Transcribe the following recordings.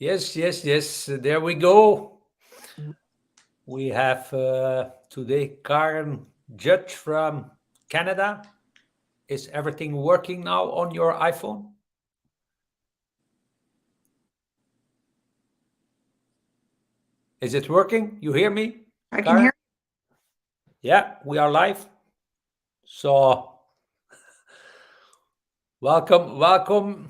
Yes, yes, yes. There we go. We have today Karen Judge from Canada. Is everything working now on your iPhone? Is it working? You hear me, I can Karen? hear. Yeah, we are live. So, welcome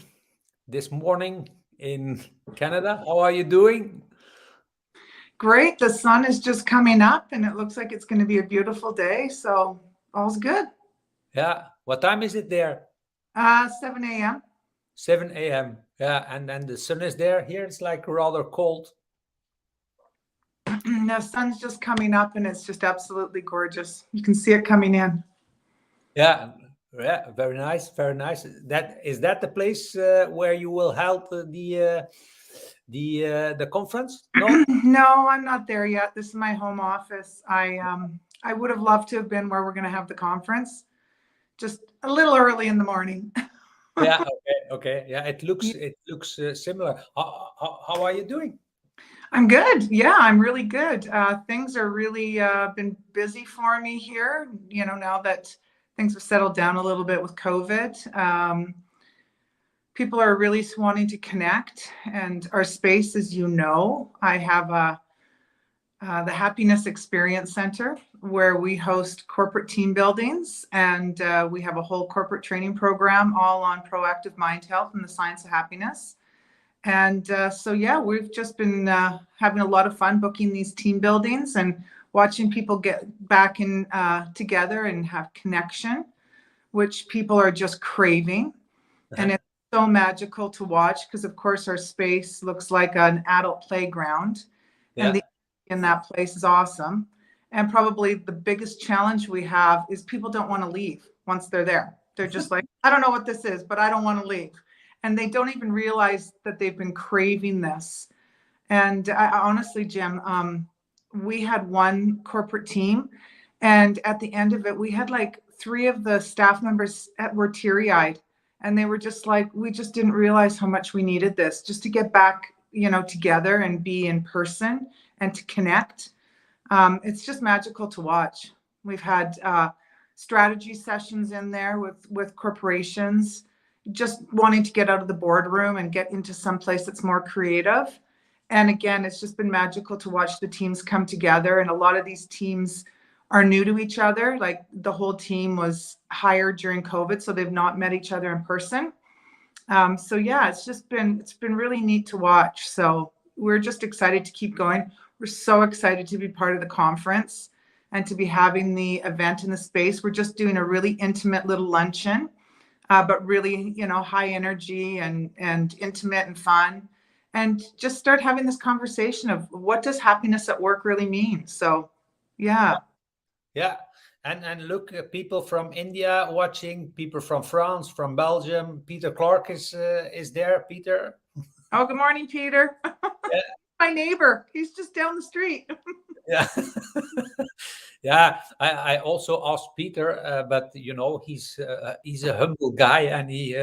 this morning in Canada. How are you doing? Great. The sun is just coming up and it looks like it's going to be a beautiful day. So all's good. Yeah. What time is it there? 7 a.m. 7 a.m. Yeah, and then the sun is there. Here it's like rather cold. The sun's just coming up and it's just absolutely gorgeous. You can see it coming in. Yeah, yeah, very nice, very nice. That is that the place where you will help the conference? No? No, I'm not there yet. This is my home office. I would have loved to have been where we're going to have the conference, just a little early in the morning. Yeah, okay, okay. Yeah, it looks similar. How are you doing? I'm good. Yeah, I'm really good. Things are really been busy for me here. Now that things have settled down a little bit with COVID, people are really wanting to connect. And our space, as you know, I have the Happiness Experience Center where we host corporate team buildings, and we have a whole corporate training program all on proactive mind health and the science of happiness. And yeah, we've just been having a lot of fun booking these team buildings and watching people get back in together and have connection, which people are just craving. And Uh-huh. it's so magical to watch because, of course, our space looks like an adult playground, and Yeah. the in that place is awesome. And probably the biggest challenge we have is people don't want to leave once they're there. They're just like, I don't know what this is, but I don't want to leave. And they don't even realize that they've been craving this. And honestly, Jim, we had one corporate team, and at the end of it, we had like three of the staff members that were teary eyed. And they were just like, we just didn't realize how much we needed this just to get back, together and be in person and to connect. It's just magical to watch. We've had strategy sessions in there with corporations just wanting to get out of the boardroom and get into some place that's more creative. And again, it's just been magical to watch the teams come together. And a lot of these teams are new to each other. Like the whole team was hired during COVID, so they've not met each other in person. So yeah, it's been really neat to watch. So we're just excited to keep going. We're so excited to be part of the conference and to be having the event in the space. We're just doing a really intimate little luncheon, but really, high energy and intimate and fun, and just start having this conversation of what does happiness at work really mean. So, yeah. Yeah. And look, people from India watching, people from France, from Belgium. Peter Clark is there. Peter. Oh, good morning, Peter. My neighbor. He's just down the street. Yeah. Yeah, I also asked Peter, but he's a humble guy, and he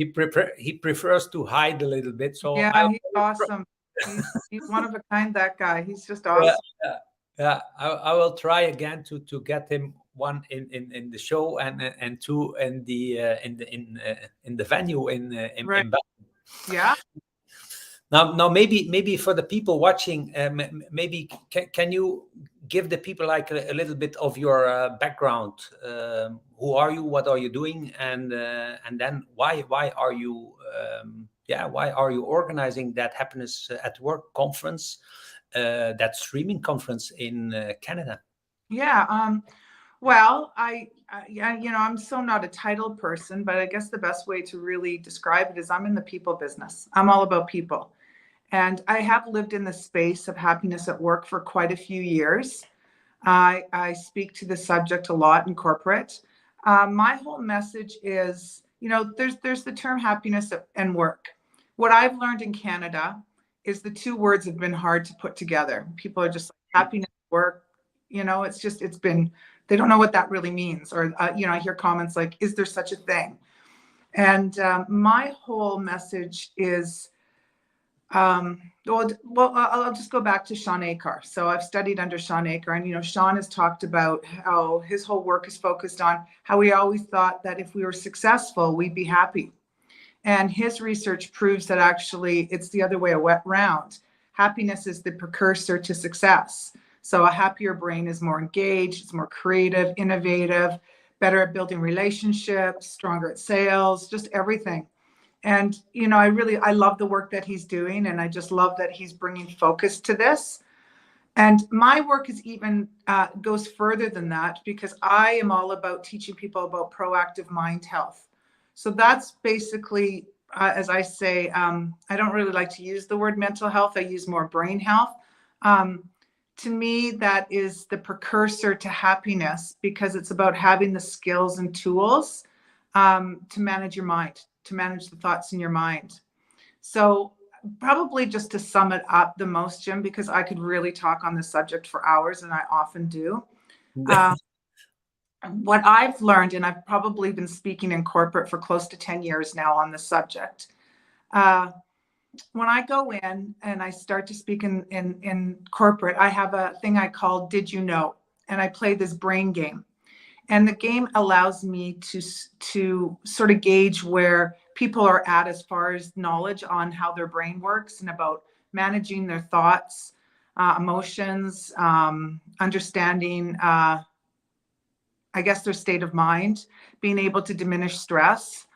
prefers to hide a little bit. So Yeah, he's awesome. He's one of a kind, that guy. He's just yeah, awesome. yeah, yeah. I will try again to get him one in the show, and two in the venue Right. in Yeah. Now, maybe for the people watching, maybe can you give the people like a little bit of your background? Who are you? What are you doing? And then why are you why are you organizing that Happiness at Work conference, that streaming conference in Canada? Yeah. Well, yeah, I'm so not a title person, but I guess the best way to really describe it is I'm in the people business. I'm all about people. And I have lived in the space of happiness at work for quite a few years. I speak to the subject a lot in corporate. My whole message is, there's the term happiness and work. What I've learned in Canada is the two words have been hard to put together. People are just like, happiness, work. It's been, they don't know what that really means. Or, I hear comments like, is there such a thing? And my whole message is Well, I'll just go back to Sean Acar. So I've studied under Sean Acar, and Sean has talked about how his whole work is focused on how he always thought that if we were successful, we'd be happy. And his research proves that actually it's the other way around. Happiness is the precursor to success. So a happier brain is more engaged, it's more creative, innovative, better at building relationships, stronger at sales, just everything. And, I love the work that he's doing. And I just love that he's bringing focus to this. And my work is even goes further than that, because I am all about teaching people about proactive mind health. So that's basically, as I say, I don't really like to use the word mental health. I use more brain health. To me, that is the precursor to happiness, because it's about having the skills and tools to manage your mind, to manage the thoughts in your mind. So probably just to sum it up the most, Jim, because I could really talk on this subject for hours, and I often do. What I've learned, and I've probably been speaking in corporate for close to 10 years now on this subject. When I go in and I start to speak in corporate, I have a thing I call Did You Know? And I play this brain game. And the game allows me to sort of gauge where people are at as far as knowledge on how their brain works and about managing their thoughts, emotions, understanding, I guess, their state of mind, being able to diminish stress.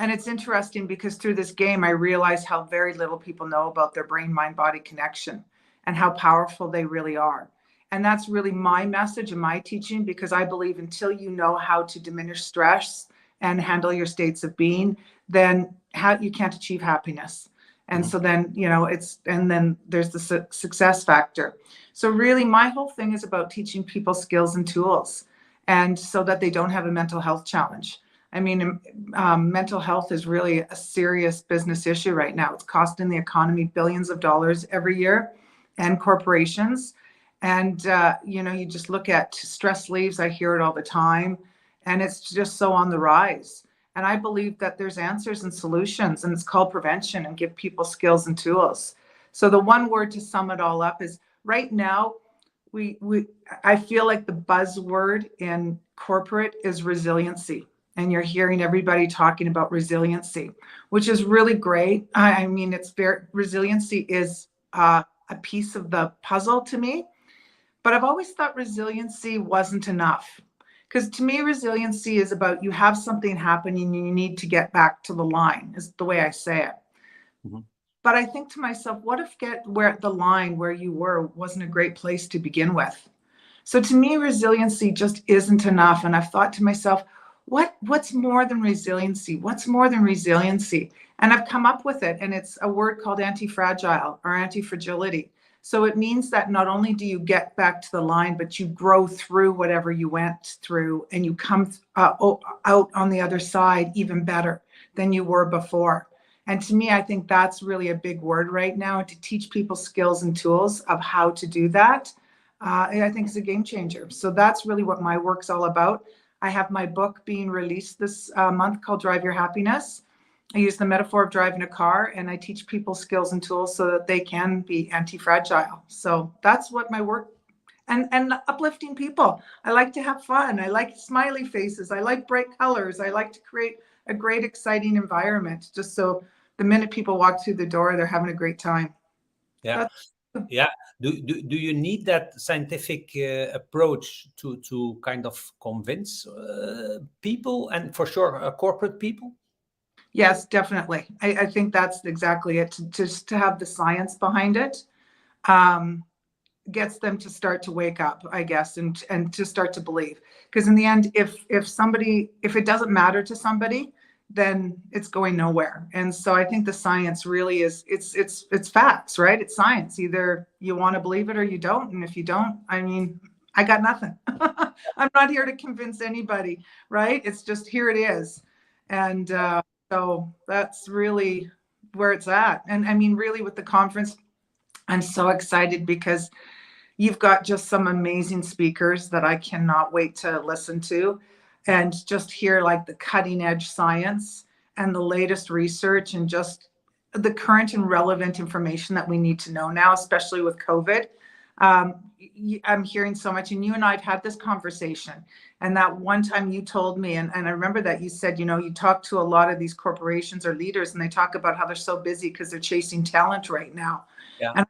And it's interesting because through this game, I realize how very little people know about their brain-mind-body connection and how powerful they really are. And that's really my message and my teaching, because I believe until you know how to diminish stress and handle your states of being, then you can't achieve happiness. And so then, and then there's the success factor. So really my whole thing is about teaching people skills and tools, and so that they don't have a mental health challenge. I mean, mental health is really a serious business issue right now. It's costing the economy billions of dollars every year, and corporations. And, you just look at stress leaves. I hear it all the time, and it's just so on the rise. And I believe that there's answers and solutions, and it's called prevention, and give people skills and tools. So the one word to sum it all up is, right now, I feel like the buzzword in corporate is resiliency. And you're hearing everybody talking about resiliency, which is really great. I mean, resiliency is a piece of the puzzle to me. But I've always thought resiliency wasn't enough. Because to me, resiliency is about you have something happening and you need to get back to the line, is the way I say it. Mm-hmm. But I think to myself, what if the line where you were wasn't a great place to begin with? So to me, resiliency just isn't enough. And I've thought to myself, what's more than resiliency? What's more than resiliency? And I've come up with it. And it's a word called anti-fragile, or anti-fragility. So it means that not only do you get back to the line, but you grow through whatever you went through, and you come out on the other side even better than you were before. And to me, I think that's really a big word right now, to teach people skills and tools of how to do that. I think it's a game changer. So that's really what my work's all about. I have my book being released this month called Drive Your Happiness. I use the metaphor of driving a car, and I teach people skills and tools so that they can be anti-fragile. So that's what my work, and uplifting people. I like to have fun. I like smiley faces. I like bright colors. I like to create a great, exciting environment, just so the minute people walk through the door, they're having a great time. Yeah. Yeah. Do you need that scientific approach to kind of convince people, and for sure corporate people? Yes, definitely. I think that's exactly it. Just to have the science behind it gets them to start to wake up, I guess, and to start to believe. Because in the end, if it doesn't matter to somebody, then it's going nowhere. And so I think the science really is, it's facts, right? It's science. Either you want to believe it or you don't. And if you don't, I mean, I got nothing. I'm not here to convince anybody, right? It's just, here it is. And so that's really where it's at. And I mean, really with the conference, I'm so excited because you've got just some amazing speakers that I cannot wait to listen to, and just hear like the cutting edge science and the latest research, and just the current and relevant information that we need to know now, especially with COVID. I'm hearing so much, and you and I have had this conversation. And that one time you told me, and I remember that you said, you know, you talk to a lot of these corporations or leaders, and they talk about how they're so busy because they're chasing talent right now. Yeah. And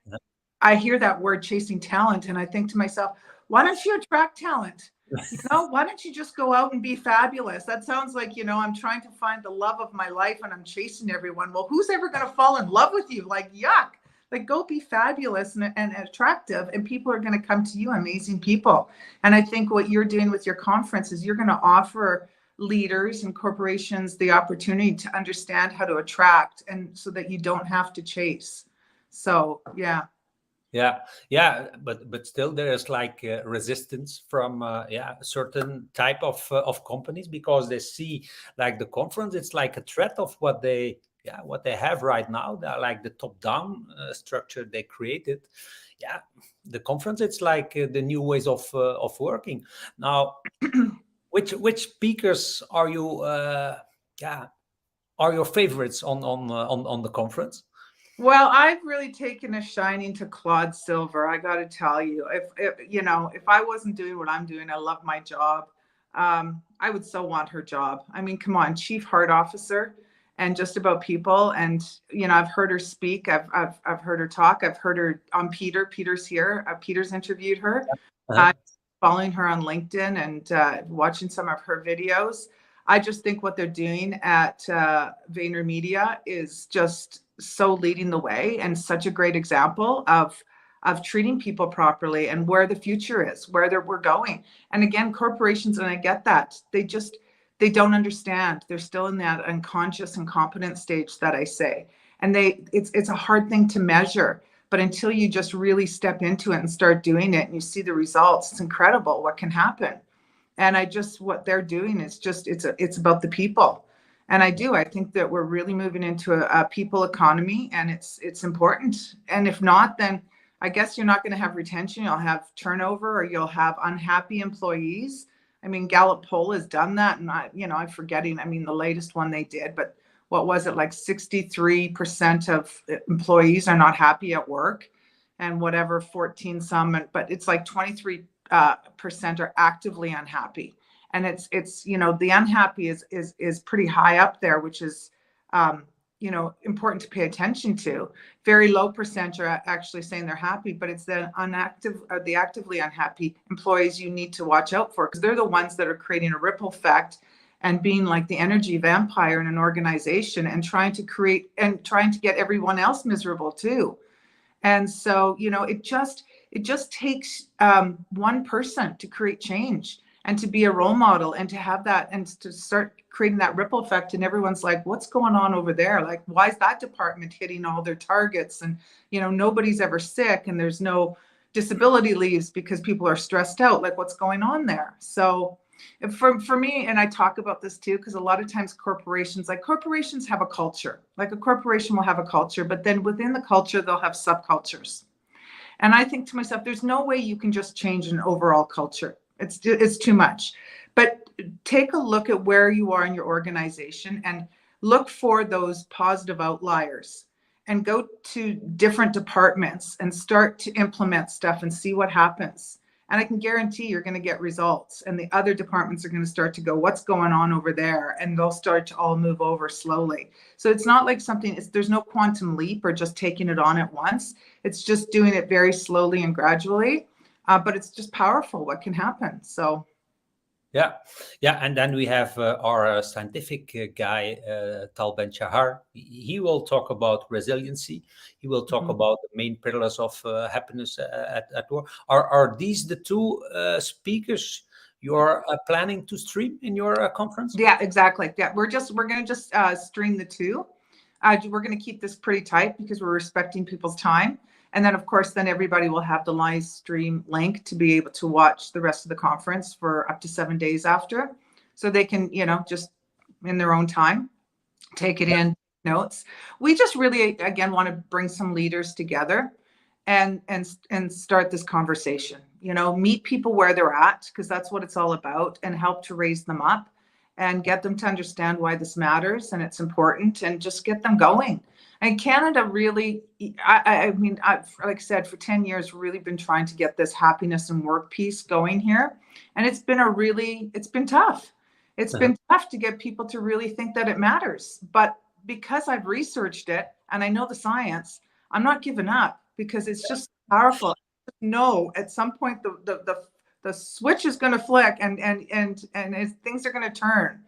I hear that word, chasing talent, and I think to myself, why don't you attract talent? You know, why don't you just go out and be fabulous? That sounds like, you know, I'm trying to find the love of my life and I'm chasing everyone. Well, who's ever going to fall in love with you? Like, yuck. Like, go be fabulous and attractive, and people are going to come to you, amazing people. And I think what you're doing with your conference is you're going to offer leaders and corporations the opportunity to understand how to attract, and so that you don't have to chase. So, yeah. Yeah, but still there is like resistance from a certain type of companies, because they see like the conference, it's like a threat of what they have right now. They're like the top down structure they created. Yeah, the conference, it's like the new ways of working now. Which speakers are you are your favorites on the conference? Well, I've really taken a shining to Claude Silver. I got to tell you, if you know, if I wasn't doing what I'm doing, I love my job. I would so want her job. I mean, come on, Chief Heart Officer, and just about people. And you know, I've heard her speak. I've heard her talk. I've heard her on Peter. Peter's here. Peter's interviewed her. I'm following her on LinkedIn and watching some of her videos. I just think what they're doing at VaynerMedia is just so leading the way, and such a great example of treating people properly, and where the future is, where we're going. And again, corporations, and I get that, they don't understand. They're still in that unconscious incompetent stage that I say. And it's a hard thing to measure, but until you just really step into it and start doing it and you see the results, it's incredible what can happen. And what they're doing is just, it's about the people. And I think that we're really moving into a people economy, and it's important. And if not, then I guess you're not going to have retention. You'll have turnover, or you'll have unhappy employees. I mean, Gallup poll has done that, and I'm forgetting. I mean, the latest one they did, but what was it, like 63% of employees are not happy at work, and whatever 14 some, but it's like 23% are actively unhappy. And it's you know, the unhappy is pretty high up there, which is you know, important to pay attention to. Very low percent are actually saying they're happy, but it's the the actively unhappy employees you need to watch out for, because they're the ones that are creating a ripple effect and being like the energy vampire in an organization, and trying to get everyone else miserable too. And so, you know, it just takes one person to create change, and to be a role model, and to have that, and to start creating that ripple effect. And everyone's like, what's going on over there? Like, why is that department hitting all their targets? And, you know, nobody's ever sick, and there's no disability leaves because people are stressed out. Like, what's going on there? So for me, and I talk about this too, because a lot of times corporations have a culture. Like, a corporation will have a culture, but then within the culture, they'll have subcultures. And I think to myself, there's no way you can just change an overall culture. It's too much. But take a look at where you are in your organization, and look for those positive outliers, and go to different departments and start to implement stuff and see what happens. And I can guarantee you're going to get results, and the other departments are going to start to go, what's going on over there? And they'll start to all move over slowly. So it's not like there's no quantum leap or just taking it on at once. It's just doing it very slowly and gradually. But it's just powerful what can happen. So. Yeah, and then we have our scientific guy, Tal Ben-Shahar. He will talk about resiliency. He will talk about the main pillars of happiness at work. Are these the two speakers you're planning to stream in your conference? Yeah, exactly. Yeah, we're going to just stream the two. We're going to keep this pretty tight because we're respecting people's time. And then, of course, then everybody will have the live stream link to be able to watch the rest of the conference for up to 7 days after. So they can, you know, just in their own time, take it in notes. We just really, again, want to bring some leaders together and start this conversation. You know, meet people where they're at, because that's what it's all about, and help to raise them up. and get them to understand why this matters and it's important, and just get them going. And Canada really, I mean, I've, like I said, for 10 years, really been trying to get this happiness and work piece going here. And it's been it's been tough. It's been tough to get people to really think that it matters. But because I've researched it and I know the science, I'm not giving up, because it's just powerful. No, at some point the switch is going to flick, and things are going to turn,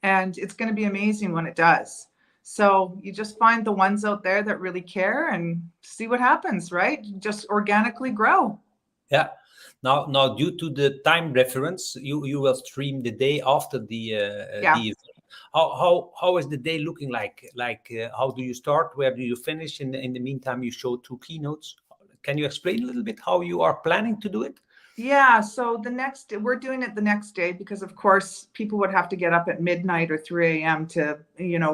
and it's going to be amazing when it does. So you just find the ones out there that really care and see what happens, right? Just organically grow. Yeah. Now, due to the time reference, you will stream the day after the event. How is the day looking like? How do you start? Where do you finish? In the meantime, you show 2 keynotes. Can you explain a little bit how you are planning to do it? Yeah, so we're doing it the next day, because of course people would have to get up at midnight or 3 a.m. to,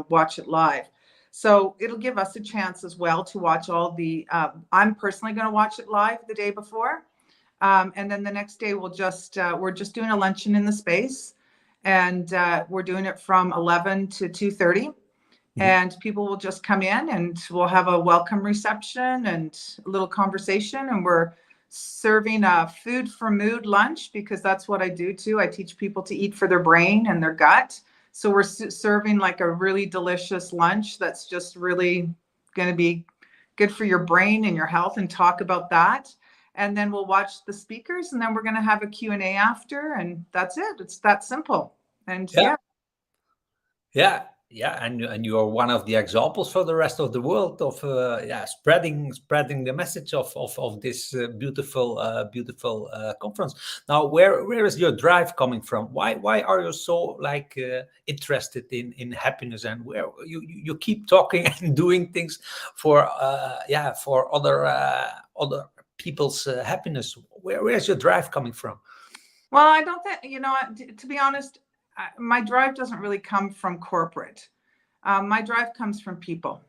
watch it live. So it'll give us a chance as well to watch all the, I'm personally going to watch it live the day before. And then the next day we're just doing a luncheon in the space, and we're doing it from 11 to 2:30. And people will just come in, and we'll have a welcome reception and a little conversation, and we're serving a food for mood lunch, because that's what I do too. I teach people to eat for their brain and their gut. So we're serving like a really delicious lunch that's just really going to be good for your brain and your health, and talk about that. And then we'll watch the speakers, and then we're going to have a Q&A after, and that's it. It's that simple. And Yeah, and you are one of the examples for the rest of the world of spreading the message of this beautiful conference. Now, where is your drive coming from? Why are you so interested in happiness, and where you keep talking and doing things for other people's happiness? Where's your drive coming from? Well, I don't think, to be honest, my drive doesn't really come from corporate. My drive comes from people.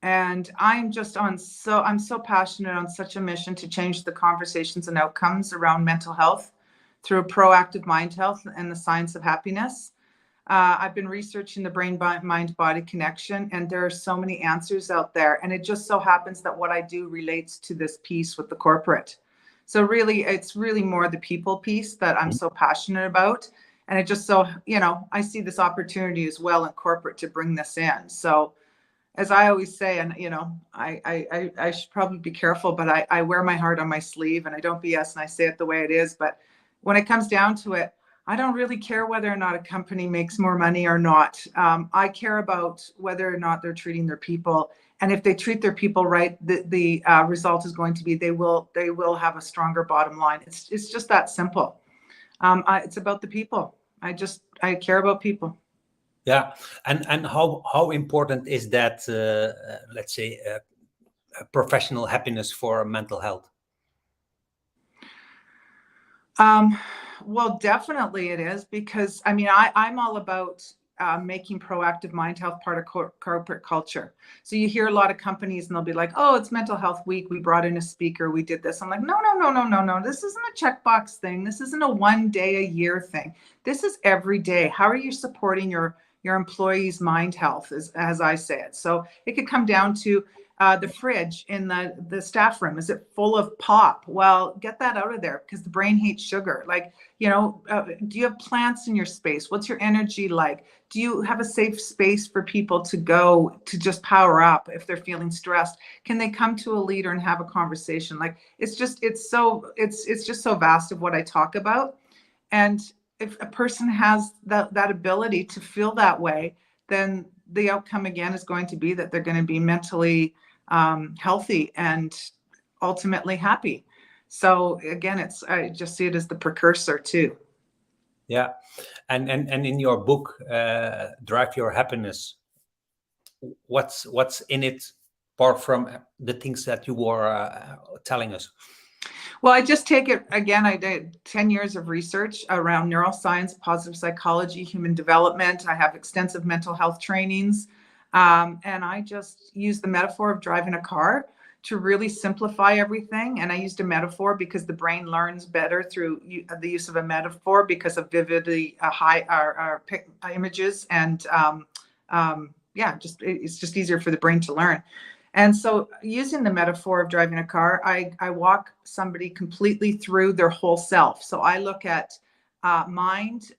And I'm so passionate on such a mission to change the conversations and outcomes around mental health through proactive mind health and the science of happiness. I've been researching the brain-mind-body connection, and there are so many answers out there. And it just so happens that what I do relates to this piece with the corporate. So really, it's really more the people piece that I'm so passionate about. And it just so, I see this opportunity as well in corporate to bring this in. So as I always say, and, I should probably be careful, but I wear my heart on my sleeve, and I don't BS, and I say it the way it is. But when it comes down to it, I don't really care whether or not a company makes more money or not. I care about whether or not they're treating their people. And if they treat their people right, the result is going to be they will have a stronger bottom line. It's just that simple. It's about the people. I care about people. Yeah, and how important is that? Let's say professional happiness for mental health. Well, definitely it is, because I'm all about making proactive mind health part of corporate culture. So you hear a lot of companies, and they'll be like, "Oh, it's Mental Health Week. We brought in a speaker. We did this." I'm like, no. This isn't a checkbox thing. This isn't a one day a year thing. This is every day. How are you supporting your employees' mind health, as I say it? So it could come down to the fridge in the staff room. Is it full of pop? Well, get that out of there, because the brain hates sugar. Do you have plants in your space? What's your energy like? Do you have a safe space for people to go to just power up if they're feeling stressed? Can they come to a leader and have a conversation? It's just so vast of what I talk about. And if a person has that ability to feel that way, then the outcome again is going to be that they're going to be mentally healthy and ultimately happy. So again, I just see it as the precursor too. Yeah, and in your book, Drive Your Happiness, what's in it apart from the things that you were telling us? Well, I just take it again. I did 10 years of research around neuroscience, positive psychology, human development. I have extensive mental health trainings. And I just use the metaphor of driving a car to really simplify everything. And I used a metaphor because the brain learns better through the use of a metaphor because of vividly images. And yeah, it's just easier for the brain to learn. And so using the metaphor of driving a car, I walk somebody completely through their whole self. So I look at mind,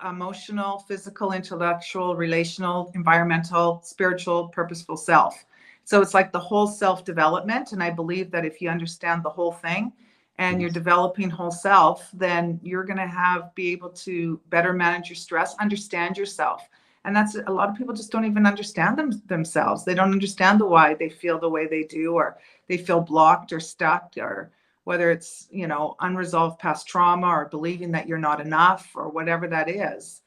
emotional, physical, intellectual, relational, environmental, spiritual, purposeful self. So it's like the whole self-development. And I believe that if you understand the whole thing and you're developing whole self, then you're going to be able to better manage your stress, understand yourself. And that's a lot of people just don't even understand themselves. They don't understand the why they feel the way they do, or they feel blocked or stuck, or whether it's, you know, unresolved past trauma or believing that you're not enough or whatever that is.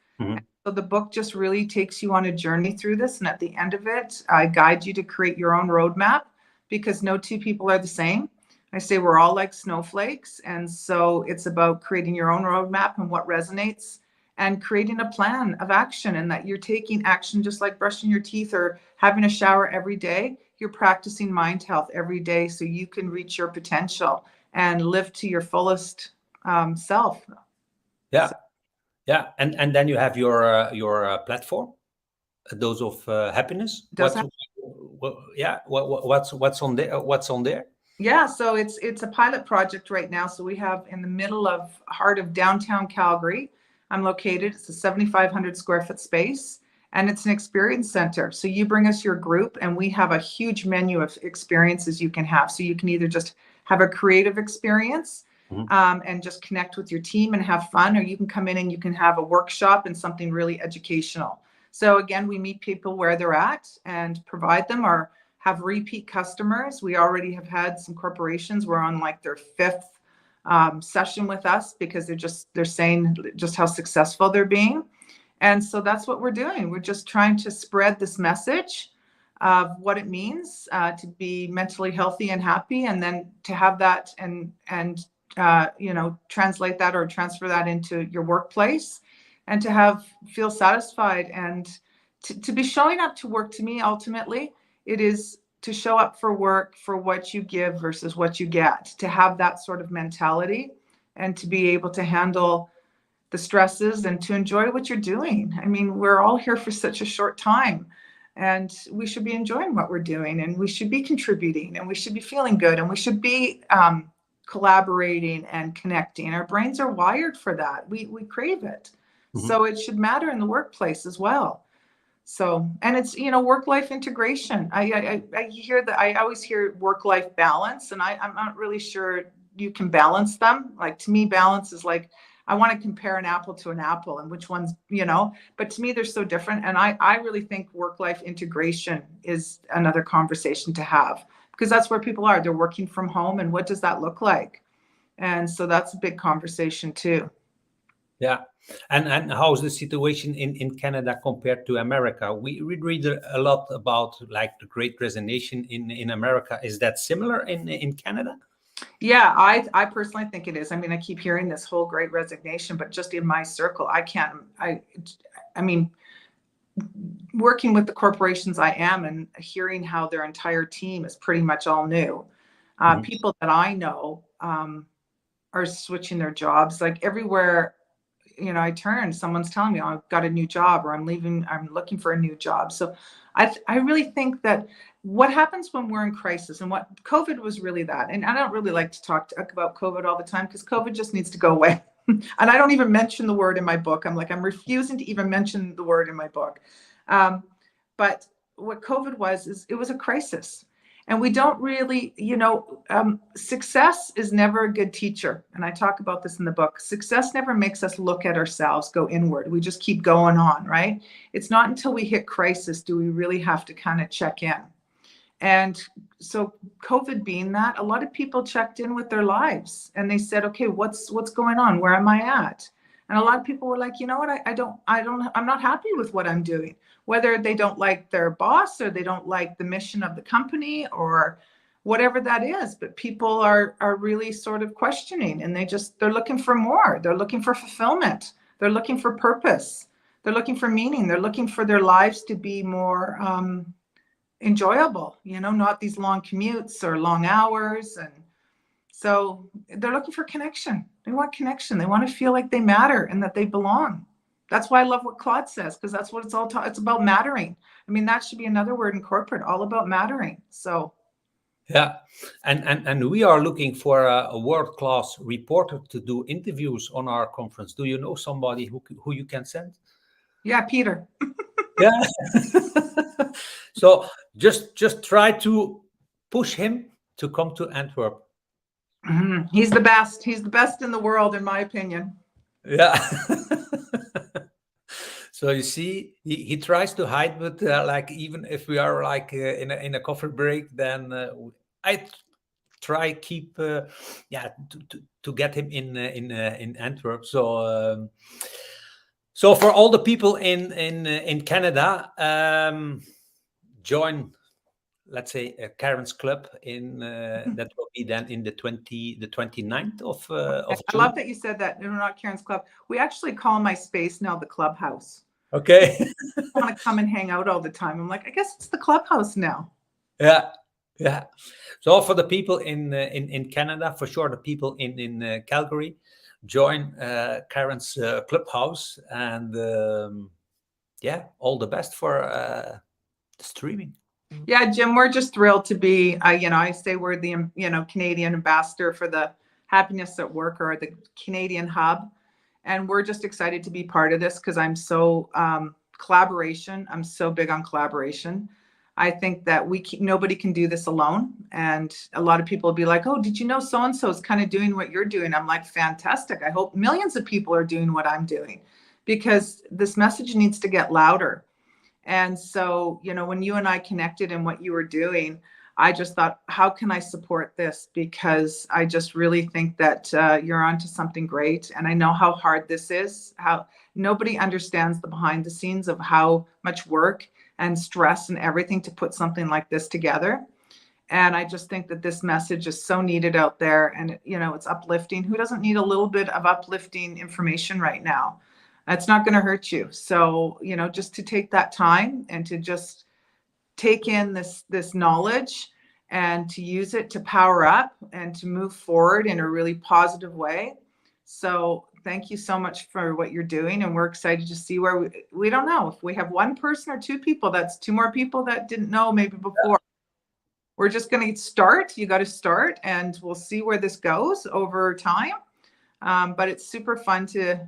So the book just really takes you on a journey through this. And at the end of it, I guide you to create your own roadmap, because no two people are the same. I say we're all like snowflakes. And so it's about creating your own roadmap and what resonates, and creating a plan of action, and that you're taking action, just like brushing your teeth or having a shower every day. You're practicing mind health every day so you can reach your potential and live to your fullest self. Yeah. Yeah, and then you have your platform, Dose of Happiness. What's on there? What's on there? Yeah, so it's a pilot project right now. So we have in the middle of heart of downtown Calgary. I'm located. It's a 7,500 square foot space, and it's an experience center. So you bring us your group, and we have a huge menu of experiences you can have. So you can either just have a creative experience. And just connect with your team and have fun, or you can come in and you can have a workshop and something really educational. So again, we meet people where they're at and provide them, or have repeat customers. We already have had some corporations. We're on like their 5th session with us, because they're saying just how successful they're being. And so that's what we're doing. We're just trying to spread this message of what it means to be mentally healthy and happy, and then to have that and you know, translate that or transfer that into your workplace, and to feel satisfied, and to be showing up to work. To me, ultimately, it is to show up for work for what you give versus what you get, to have that sort of mentality, and to be able to handle the stresses and to enjoy what you're doing. I mean, we're all here for such a short time, and we should be enjoying what we're doing, and we should be contributing, and we should be feeling good, and we should be collaborating and connecting. Our brains are wired for that. We crave it. So it should matter in the workplace as well. So, and it's, you know, work-life integration. I hear that. I always hear work-life balance, and I'm not really sure you can balance them. Like, to me, balance is like, I want to compare an apple to an apple and which one's, you know, but to me, they're so different. And I really think work-life integration is another conversation to have, because that's where people are. They're working from home, and what does that look like? And so that's a big conversation too. Yeah. And how's the situation in Canada compared to America? We read a lot about like the Great Resignation in America. Is that similar in Canada? Yeah, I personally think it is. I mean, I keep hearing this whole Great Resignation, but just in my circle, I mean, working with the corporations I am, and hearing how their entire team is pretty much all new. People that I know are switching their jobs. Like, everywhere, you know, I turn, someone's telling me, oh, I've got a new job, or I'm looking for a new job. So I really think that what happens when we're in crisis, and what COVID was really that. And I don't really like to talk about COVID all the time, because COVID just needs to go away. And I don't even mention the word in my book. I'm refusing to even mention the word in my book. But what COVID was, is it was a crisis. And we don't really, you know, success is never a good teacher. And I talk about this in the book. Success never makes us look at ourselves, go inward. We just keep going on, right? It's not until we hit crisis do we really have to kind of check in. And so COVID being that, a lot of people checked in with their lives, and they said, okay, what's going on? Where am I at? And a lot of people were like, you know what? I'm not happy with what I'm doing. Whether they don't like their boss, or they don't like the mission of the company, or whatever that is. But people are really sort of questioning, and they're looking for more. They're looking for fulfillment. They're looking for purpose. They're looking for meaning. They're looking for their lives to be more enjoyable, not these long commutes or long hours. And so they're looking for connection. They want connection. They want to feel like they matter and that they belong. That's why I love what Claude says, because that's what it's all it's about, mattering. I mean, that should be another word in corporate, all about mattering. So yeah, and we are looking for a world-class reporter to do interviews on our conference. Do you know somebody who you can send? yeah, Peter. Yeah. So just try to push him to come to Antwerp. He's the best. He's the best in the world, in my opinion. Yeah. So you see, he tries to hide, but like even if we are like in a coffee break, then I try keep to get him in Antwerp. So so for all the people in Canada, join, let's say, Karen's club in that will be then in the 29th of I June. love that you said that. No, not Karen's club. We actually call my space now the clubhouse. Okay. I want to come and hang out all the time. I'm like, I guess it's the clubhouse now. Yeah, yeah. So for the people in Canada, for sure, the people in Calgary, join Karen's clubhouse, and yeah, all the best for the streaming. Yeah, Jim, we're just thrilled to be. I say we're the Canadian ambassador for the Happiness at Work, or the Canadian hub, and we're just excited to be part of this because I'm so collaboration. I'm so big on collaboration. I think that nobody can do this alone. And a lot of people will be like, oh, did you know so-and-so is kind of doing what you're doing? I'm like, fantastic. I hope millions of people are doing what I'm doing, because this message needs to get louder. And so, when you and I connected and what you were doing, I just thought, how can I support this? Because I just really think that you're onto something great. And I know how hard this is, how nobody understands the behind the scenes of how much work and stress and everything to put something like this together. And I just think that this message is so needed out there, and it's uplifting. Who doesn't need a little bit of uplifting information right now? It's not going to hurt you. So, just to take that time and to just take in this knowledge and to use it to power up and to move forward in a really positive way. So thank you so much for what you're doing. And we're excited to see where we don't know if we have one person or two people, that's two more people that didn't know maybe before. We're just going to start. You got to start, and we'll see where this goes over time. But it's super fun to,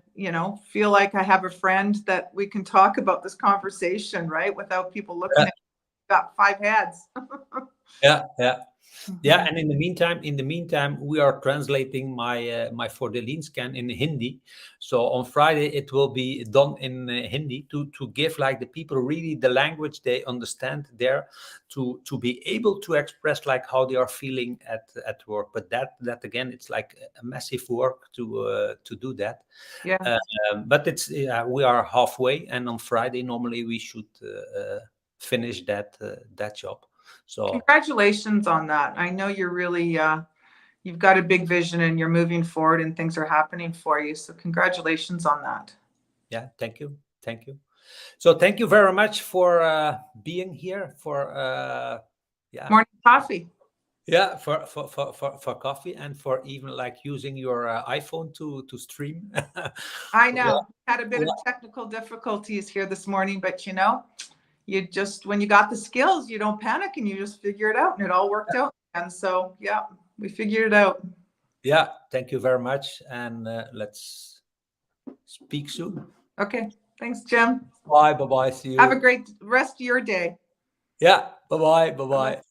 feel like I have a friend that we can talk about this conversation, right? Without people looking at got 5 heads. Yeah. And in the meantime, we are translating my For the Lean scan in Hindi. So on Friday it will be done in Hindi to give like the people really the language they understand there, to be able to express like how they are feeling at work. But that again, it's like a massive work to do that. Yeah. But it's we are halfway, and on Friday normally we should finish that job. So congratulations on that. I know you're really you've got a big vision and you're moving forward and things are happening for you. So congratulations on that. Yeah, thank you. So thank you very much for being here, for morning coffee. Yeah, for coffee, and for even like using your iPhone to stream. I know. Had a bit of technical difficulties here this morning, but you just, when you got the skills, you don't panic and you just figure it out, and it all worked out. And so, yeah, we figured it out. Yeah, thank you very much. And let's speak soon. Okay. Thanks, Jim. Bye. See you. Have a great rest of your day. Yeah. Bye.